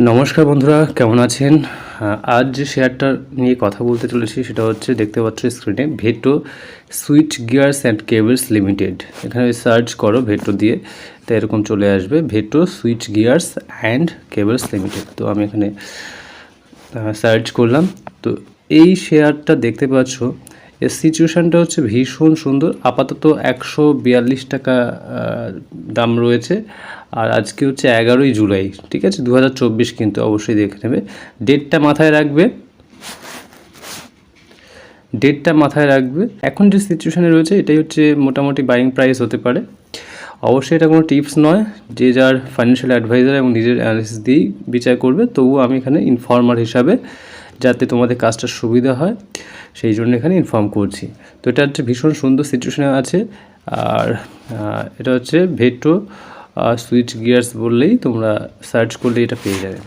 নমস্কার বন্ধুরা, কেমন আছেন? আজ যে শেয়ারটা নিয়ে কথা বলতে চলেছি সেটা হচ্ছে, দেখতে পাচ্ছ স্ক্রিনে, veto switch gears and cables limited. এখানে সার্চ করো ভেটো দিয়ে, তো এরকম চলে আসবে, veto switch gears and cables limited. তো আমি এখানে সার্চ করলাম। তো এই শেয়ারটা দেখতে পাচ্ছ, এর সিচুয়েশানটা হচ্ছে ভীষণ সুন্দর। আপাতত 142 টাকা দাম রয়েছে। আর আজকে হচ্ছে 11ই জুলাই, ঠিক আছে, 2024, কিন্তু অবশ্যই দেখে নেবে। ডেটটা মাথায় রাখবে, এখন যে সিচুয়েশানে রয়েছে এটাই হচ্ছে মোটামুটি বাইং প্রাইস হতে পারে। অবশ্যই এটা কোনো টিপস নয়, যে যার ফাইন্যান্সিয়াল অ্যাডভাইজার এবং নিজের অ্যানালিসিস দিয়েই বিচার করবে। তবুও আমি এখানে ইনফর্মার হিসাবে, যাতে তোমাদের কাজটা সুবিধা হয় সেই জন্য এখানে ইনফর্ম করছি। তো এটা হচ্ছে ভীষণ সুন্দর সিচুয়েশানে আছে। আর এটা হচ্ছে ভেটো সুইচ গিয়ার্স বললেই তোমরা সার্চ করলে এটা পেয়ে যাবে।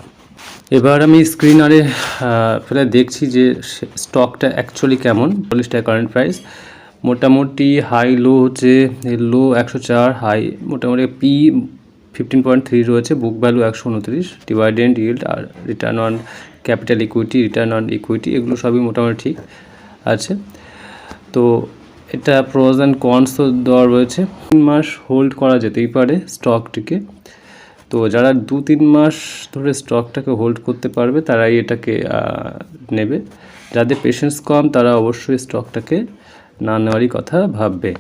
এবার আমি স্ক্রিনারে ফেলে দেখছি যে স্টকটা অ্যাকচুয়ালি কেমন। 40 টাকা কারেন্ট প্রাইস, মোটামুটি হাই লো হচ্ছে, লো 104, হাই মোটামুটি পি 15.3 রয়েছে, বুক ভ্যালু 129, ডিভাইডেন্ড ইল্ড আর return on capital equity, return on equity, এগুলো সবই মোটামুটি ঠিক আছে। তো এটা প্রোজ অ্যান্ড কনসও দেওয়া রয়েছে। 3 মাস হোল্ড করা যেতেই পারে স্টকটিকে। তো যারা 2-3 মাস ধরে স্টকটাকে হোল্ড করতে পারবে তারাই এটাকে নেবে। যাদের পেশেন্স কম তারা অবশ্যই স্টকটাকে না নেওয়ারই কথা ভাববে।